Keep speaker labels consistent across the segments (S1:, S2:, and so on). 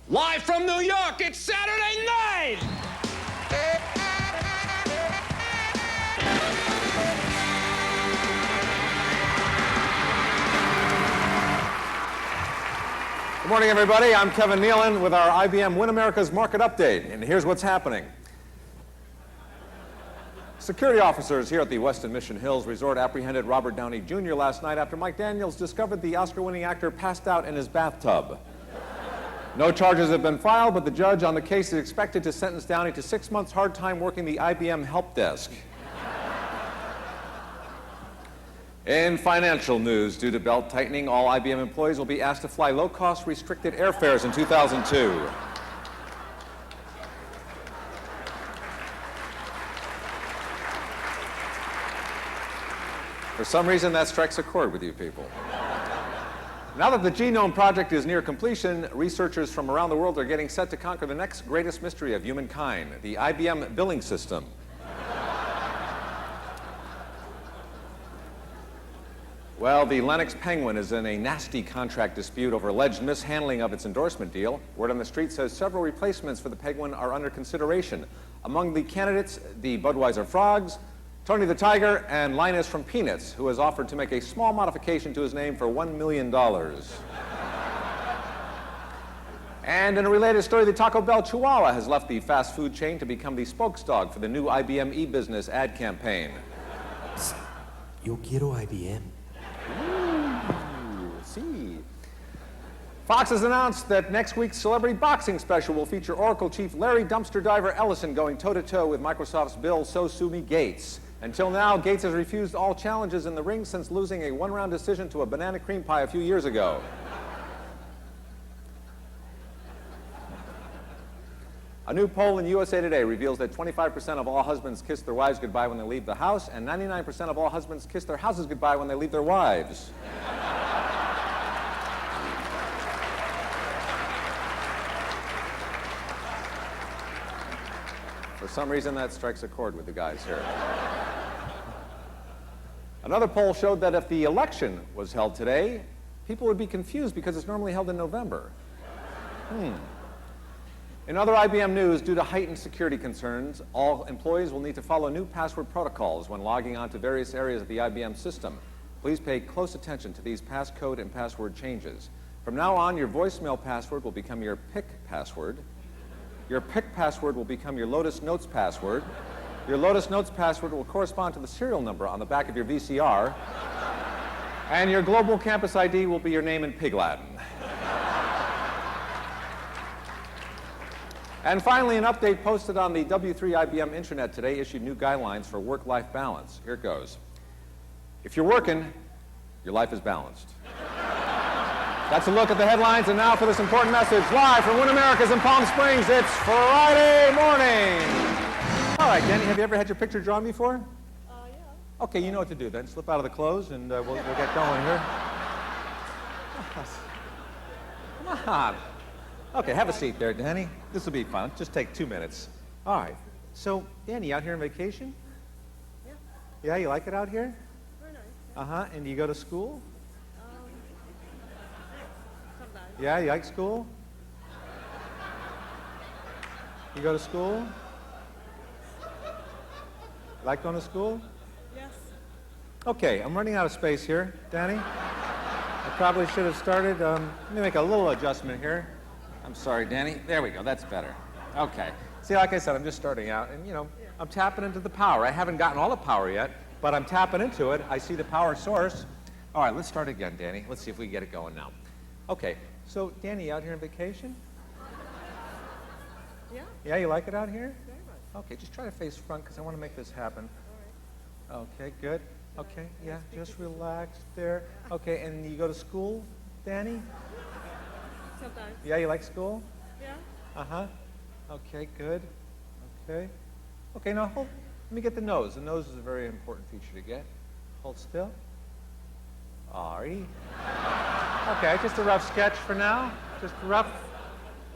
S1: Live from New York, it's Saturday night!
S2: Good morning, everybody. I'm Kevin Nealon with our IBM Win America's Market Update, and here's what's happening. Security officers here at the Westin Mission Hills Resort apprehended Robert Downey Jr. last night after Mike Daniels discovered the Oscar-winning actor passed out in his bathtub. No charges have been filed, but the judge on the case is expected to sentence Downey to 6 months hard time working the IBM help desk. In financial news, due to belt tightening, all IBM employees will be asked to fly low-cost restricted airfares in 2002. For some reason, that strikes a chord with you people. Now that the Genome Project is near completion, researchers from around the world are getting set to conquer the next greatest mystery of humankind, the IBM billing system. Well, the Lennox Penguin is in a nasty contract dispute over alleged mishandling of its endorsement deal. Word on the street says several replacements for the Penguin are under consideration. Among the candidates, the Budweiser Frogs, Tony the Tiger, and Linus from Peanuts, who has offered to make a small modification to his name for $1 million. And in a related story, the Taco Bell Chihuahua has left the fast food chain to become the spokesdog for the new IBM e-business ad campaign.
S3: Yo quiero IBM.
S2: Ooh, see. Fox has announced that next week's celebrity boxing special will feature Oracle chief Larry Dumpster Diver Ellison going toe-to-toe with Microsoft's Bill So Sue Me Gates. Until now, Gates has refused all challenges in the ring since losing a one-round decision to a banana cream pie a few years ago. A new poll in USA Today reveals that 25% of all husbands kiss their wives goodbye when they leave the house, and 99% of all husbands kiss their houses goodbye when they leave their wives. For some reason, that strikes a chord with the guys here. Another poll showed that if the election was held today, people would be confused because it's normally held in November. In other IBM news, due to heightened security concerns, all employees will need to follow new password protocols when logging on to various areas of the IBM system. Please pay close attention to these passcode and password changes. From now on, your voicemail password will become your PIC password. Your PIC password will become your Lotus Notes password. Your Lotus Notes password will correspond to the serial number on the back of your VCR. And your global campus ID will be your name in Pig Latin. And finally, an update posted on the W3 IBM Intranet today issued new guidelines for work-life balance. Here it goes. If you're working, your life is balanced. That's a look at the headlines, and now for this important message, live from Win America's in Palm Springs, it's Friday morning. All right, Danny, have you ever had your picture drawn before?
S4: Yeah.
S2: Okay, you know what to do then. Slip out of the clothes, and we'll get going here. Come on. Okay, have a seat there, Danny. This will be fun. Just take 2 minutes. All right. So, Danny, out here on vacation?
S4: Yeah.
S2: Yeah, you like it out here?
S4: Very nice.
S2: Uh-huh. And do you go to school?
S4: Sometimes.
S2: Yeah, you like school? You go to school? Like going to school?
S4: Yes.
S2: Okay, I'm running out of space here, Danny. I probably should have started. Let me make a little adjustment here. I'm sorry, Danny. There we go. That's better. Okay. See, like I said, I'm just starting out, and, I'm tapping into the power. I haven't gotten all the power yet, but I'm tapping into it. I see the power source. All right, let's start again, Danny. Let's see if we can get it going now. Okay. So, Danny, out here on vacation?
S4: Yeah.
S2: Yeah, you like it out here?
S4: Very much.
S2: Okay, just try to face front because I want to make this happen.
S4: All right.
S2: Okay, good. Okay, yeah, just relax there. Okay, and you go to school, Danny?
S4: Sometimes.
S2: Yeah, you like school?
S4: Yeah.
S2: Uh-huh. Okay, good. Okay. Okay, now hold. Let me get the nose. The nose is a very important feature to get. Hold still. Alrighty. Okay, just a rough sketch for now. Just rough.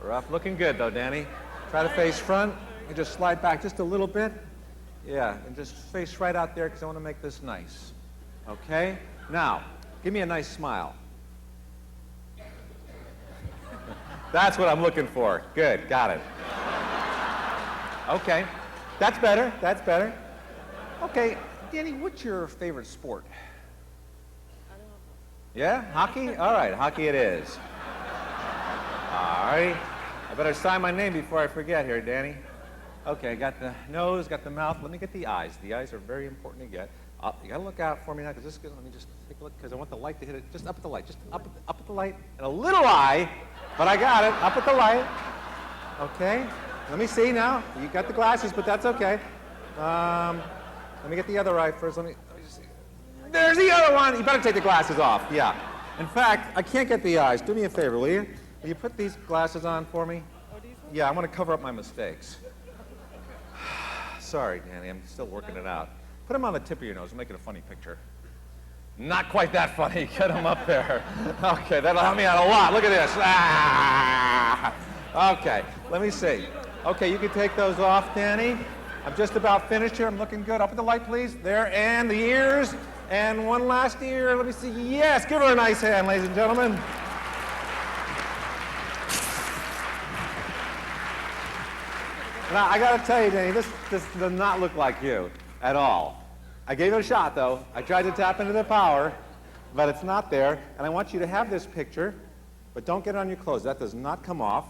S2: Rough. Looking good, though, Danny. Try to face front. You just slide back just a little bit. Yeah, and just face right out there because I want to make this nice. Okay? Now, give me a nice smile. That's what I'm looking for. Good, got it. Okay, that's better, that's better. Okay, Danny, what's your favorite sport? Yeah, hockey? All right, hockey it is. All right, I better sign my name before I forget here, Danny. Okay, got the nose, got the mouth. Let me get the eyes. The eyes are very important to get. You gotta look out for me now, because this is good. Let me just take a look, because I want the light to hit it. Just up at the light, just up at the light. And a little eye, but I got it, up at the light. Okay, let me see now. You got the glasses, but that's okay. Let me get the other eye first. Let me just see. There's the other one. You better take the glasses off, yeah. In fact, I can't get the eyes. Do me a favor, will you? Will you put these glasses on for me?
S4: Oh, these ones?
S2: Yeah, I want to cover up my mistakes. Sorry, Danny, I'm still working it out. Put them on the tip of your nose. Make it a funny picture. Not quite that funny. Get them up there. Okay, that'll help me out a lot. Look at this. Ah! Okay, let me see. Okay, you can take those off, Danny. I'm just about finished here. I'm looking good. Up at the light, please. There, and the ears. And one last ear. Let me see. Yes, give her a nice hand, ladies and gentlemen. Now, I got to tell you, Danny, this does not look like you at all. I gave it a shot, though. I tried to tap into the power, but it's not there. And I want you to have this picture, but don't get it on your clothes. That does not come off.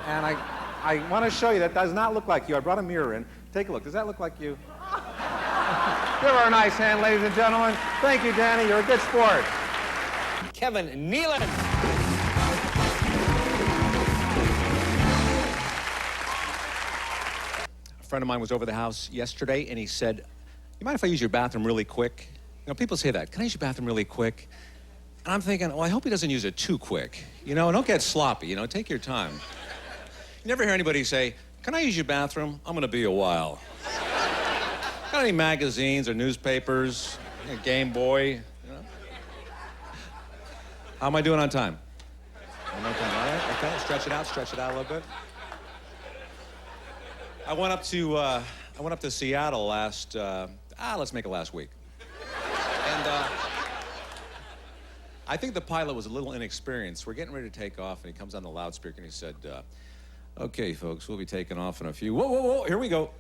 S2: And I want to show you that does not look like you. I brought a mirror in. Take a look. Does that look like you? Give her a nice hand, ladies and gentlemen. Thank you, Danny. You're a good sport.
S1: Kevin Nealon.
S5: A friend of mine was over the house yesterday, and he said, "You mind if I use your bathroom really quick?" You know, people say that. "Can I use your bathroom really quick?" And I'm thinking, well, I hope he doesn't use it too quick. You know, don't get sloppy, you know, take your time. You never hear anybody say, "Can I use your bathroom? I'm gonna be a while." Got any magazines or newspapers? Game Boy? You know? How am I doing on time? I'm on time, all right? Okay, stretch it out a little bit. I went up to Seattle last, let's make it last week. And I think the pilot was a little inexperienced. We're getting ready to take off, and he comes on the loudspeaker, and he said, "Okay, folks, we'll be taking off in a few." Whoa, whoa, whoa, here we go.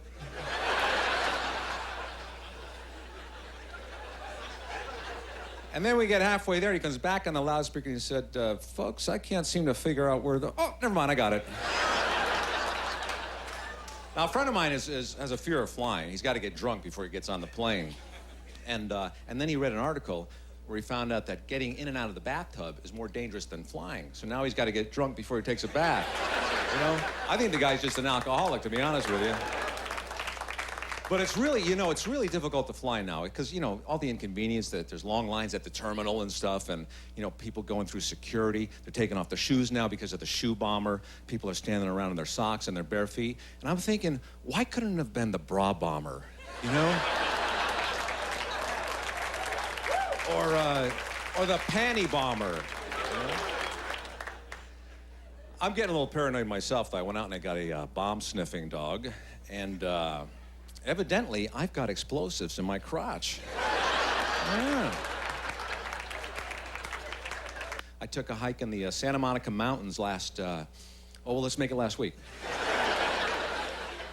S5: And then we get halfway there, he comes back on the loudspeaker, and he said, "Folks, I can't seem to figure out where the..." Oh, never mind, I got it. Now, a friend of mine has a fear of flying. He's got to get drunk before he gets on the plane. And then he read an article where he found out that getting in and out of the bathtub is more dangerous than flying. So now he's got to get drunk before he takes a bath. You know? I think the guy's just an alcoholic, to be honest with you. But it's really, you know, it's really difficult to fly now because, you know, all the inconvenience that there's long lines at the terminal and stuff, and, you know, people going through security. They're taking off their shoes now because of the shoe bomber. People are standing around in their socks and their bare feet. And I'm thinking, why couldn't it have been the bra bomber, you know? Or the panty bomber, you know? I'm getting a little paranoid myself, though. I went out and I got a bomb-sniffing dog, and evidently, I've got explosives in my crotch. Yeah. I took a hike in the Santa Monica Mountains let's make it last week.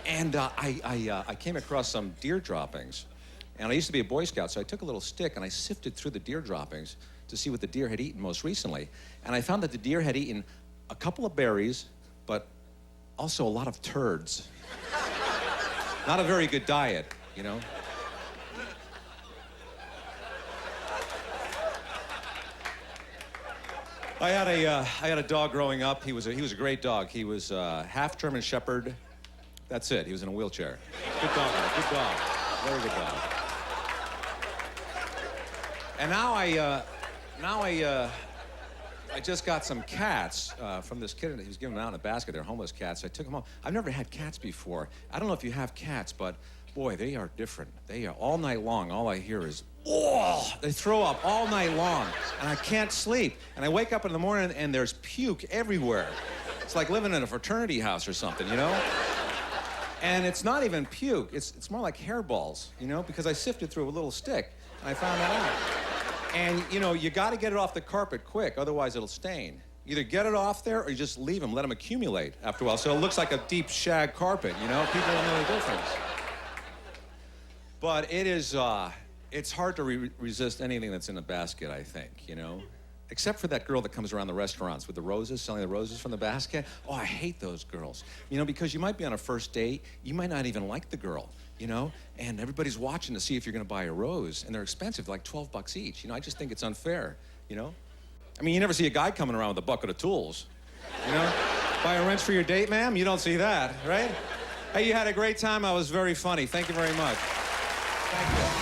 S5: And I came across some deer droppings. And I used to be a Boy Scout, so I took a little stick and I sifted through the deer droppings to see what the deer had eaten most recently. And I found that the deer had eaten a couple of berries, but also a lot of turds. Not a very good diet, you know? I had a dog growing up. He was a great dog. He was half German Shepherd. That's it. He was in a wheelchair. Good dog, man. Good dog. Very good dog. And now I just got some cats from this kid. He was giving them out in a basket. They're homeless cats. I took them home. I've never had cats before. I don't know if you have cats, but boy, they are different. They are all night long. All I hear is, oh, they throw up all night long, and I can't sleep. And I wake up in the morning, and there's puke everywhere. It's like living in a fraternity house or something, you know? And it's not even puke. It's more like hairballs, you know, because I sifted through a little stick, and I found that out. And, you know, you got to get it off the carpet quick, otherwise it'll stain. Either get it off there or you just leave them, let them accumulate after a while. So it looks like a deep shag carpet, you know? People don't know the difference. But it is, it's hard to resist anything that's in the basket, I think, you know? Except for that girl that comes around the restaurants with the roses, selling the roses from the basket. Oh, I hate those girls. You know, because you might be on a first date, you might not even like the girl, you know? And everybody's watching to see if you're gonna buy a rose, and they're expensive, like 12 bucks each. You know, I just think it's unfair, you know? I mean, you never see a guy coming around with a bucket of tools, you know? Buy a wrench for your date, ma'am? You don't see that, right? Hey, you had a great time. I was very funny. Thank you very much. Thank you.